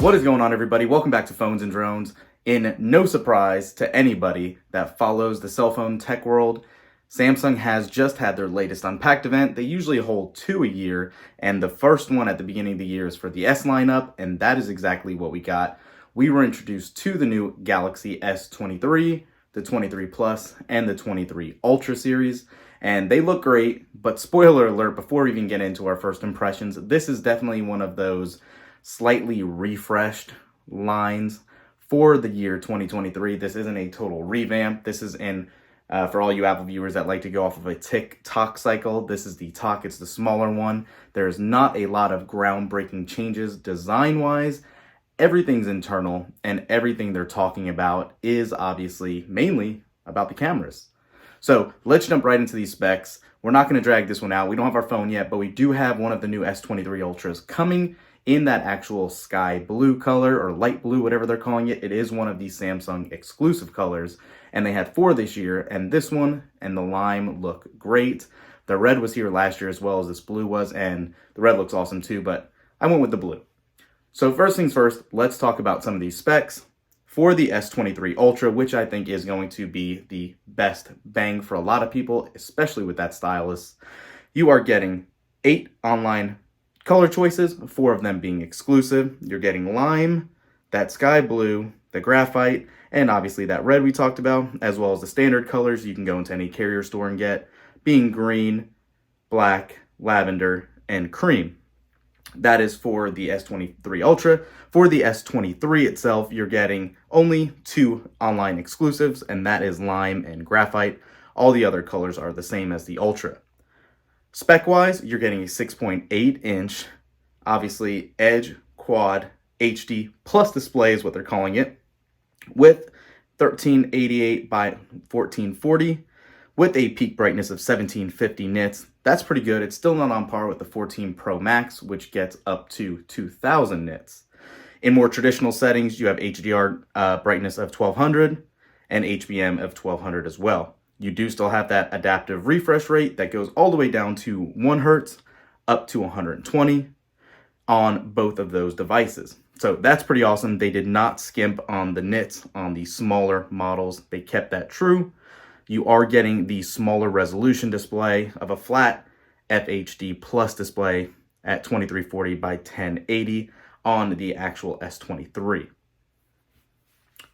What is going on, everybody? Welcome back to Phones and Drones. In no surprise to anybody that follows the cell phone tech world, Samsung has just had their latest Unpacked event. They usually hold 2 a year, and the first one at the beginning of the year is for the S lineup, and that is exactly what we got. We were introduced to the new Galaxy S23, the 23 Plus, and the 23 Ultra series, and they look great, but spoiler alert, before we even get into our first impressions, this is definitely one of those slightly refreshed lines for the year 2023. This isn't a total revamp. This is for all you Apple viewers that like to go off of a tick-tock cycle, this is the Talk. It's the smaller one. There's not a lot of groundbreaking changes design-wise. Everything's internal, and everything they're talking about is obviously mainly about the cameras. So let's jump right into these specs. We're not going to drag this one out. We don't have our phone yet, but we do have one of the new S23 Ultras coming in that actual sky blue color, or light blue, whatever they're calling it. It is one of these Samsung exclusive colors, and they had 4 this year, and this one and the lime look great. The red was here last year as well as this blue was, and the red looks awesome too, but I went with the blue. So first things first, let's talk about some of these specs. For the S23 Ultra, which I think is going to be the best bang for a lot of people, especially with that stylus, you are getting 8 online color choices, 4 of them being exclusive. You're getting lime, that sky blue, the graphite, and obviously that red we talked about, as well as the standard colors you can go into any carrier store and get, being green, black, lavender, and cream. That is for the S23 Ultra. For the S23 itself, you're getting only 2 online exclusives, and that is lime and graphite. All the other colors are the same as the Ultra. Spec-wise, you're getting a 6.8-inch, obviously Edge Quad HD Plus display is what they're calling it, with 1388 by 1440, with a peak brightness of 1750 nits. That's pretty good. It's still not on par with the 14 Pro Max, which gets up to 2000 nits. In more traditional settings, you have HDR brightness of 1200 and HBM of 1200 as well. You do still have that adaptive refresh rate that goes all the way down to 1 Hertz up to 120 on both of those devices. So that's pretty awesome. They did not skimp on the nits on the smaller models. They kept that true. You are getting the smaller resolution display of a flat FHD Plus display at 2340 by 1080 on the actual S23.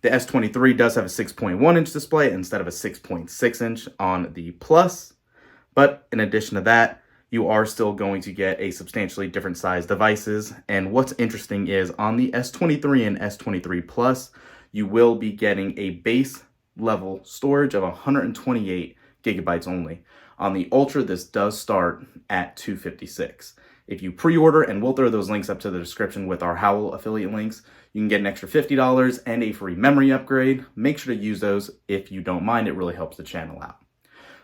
The S23 does have a 6.1-inch display instead of a 6.6-inch on the Plus, but in addition to that, you are still going to get a substantially different size devices. And what's interesting is on the S23 and S23 Plus, you will be getting a base level storage of 128 gigabytes only. On the Ultra, this does start at 256. If you pre-order, and we'll throw those links up to the description with our Howl affiliate links, you can get an extra $50 and a free memory upgrade. Make sure to use those if you don't mind. It really helps the channel out.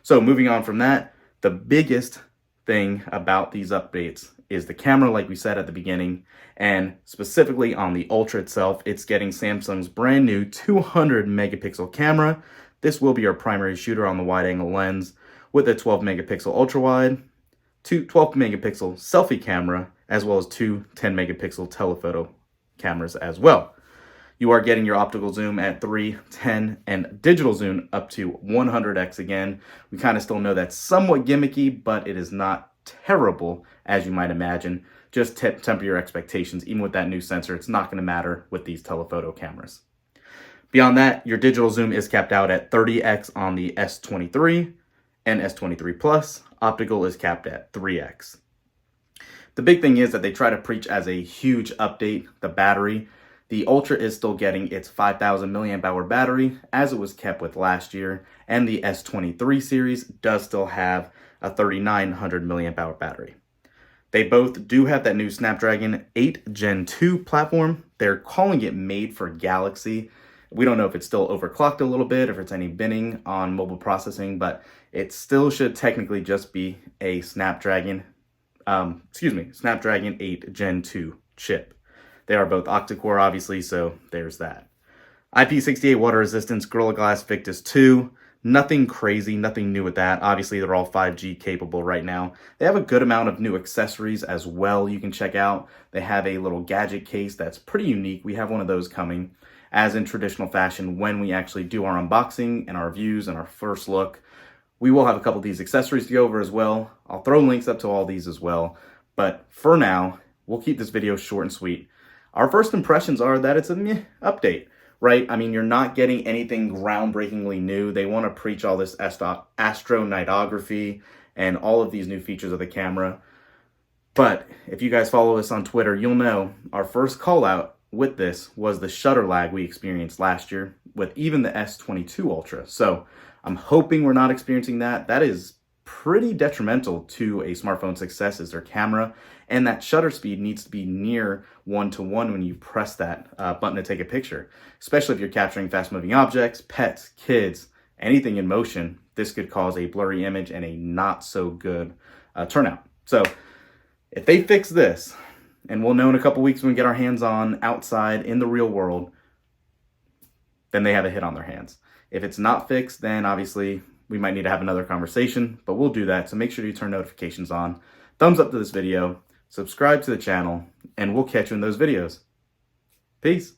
So moving on from that, the biggest thing about these updates is the camera, like we said at the beginning, and specifically on the Ultra itself, it's getting Samsung's brand new 200 megapixel camera. This will be our primary shooter on the wide angle lens with a 12 megapixel ultra wide, 2 12 megapixel selfie camera, as well as 2 10 megapixel telephoto cameras as well. You are getting your optical zoom at 3, 10, and digital zoom up to 100x again. We kind of still know that's somewhat gimmicky, but it is not terrible as you might imagine. Just temper your expectations. Even with that new sensor, it's not going to matter with these telephoto cameras. Beyond that, your digital zoom is capped out at 30x on the S23 and S23 Plus. Optical is capped at 3x. The big thing is that they try to preach as a huge update the battery. The Ultra is still getting its 5,000 milliamp hour battery as it was kept with last year, and the S23 series does still have a 3,900 milliamp hour battery. They both do have that new Snapdragon 8 Gen 2 platform. They're calling it made for Galaxy. We don't know if it's still overclocked a little bit, if it's any binning on mobile processing, but it still should technically just be a Snapdragon 8 Gen 2 chip. They are both octa-core, obviously, so there's that. IP68 water resistance, Gorilla Glass Victus 2. Nothing crazy, nothing new with that. Obviously, they're all 5G capable right now. They have a good amount of new accessories as well you can check out. They have a little gadget case that's pretty unique. We have one of those coming, as in traditional fashion, when we actually do our unboxing and our reviews and our first look. We will have a couple of these accessories to go over as well. I'll throw links up to all these as well. But for now, we'll keep this video short and sweet. Our first impressions are that it's a meh update. Right? I mean, you're not getting anything groundbreakingly new. They want to preach all this astronightography and all of these new features of the camera. But if you guys follow us on Twitter, you'll know our first call out with this was the shutter lag we experienced last year with even the S22 Ultra. So I'm hoping we're not experiencing that. That is pretty detrimental to a smartphone's success as their camera, and that shutter speed needs to be near 1:1 when you press that button to take a picture, especially if you're capturing fast-moving objects, pets, kids, anything in motion. This could cause a blurry image and a not so good turnout. So if they fix this, and we'll know in a couple weeks when we get our hands on outside in the real world, then they have a hit on their hands. If it's not fixed, then obviously we might need to have another conversation, but we'll do that. So make sure you turn notifications on. Thumbs up to this video, subscribe to the channel, and we'll catch you in those videos. Peace.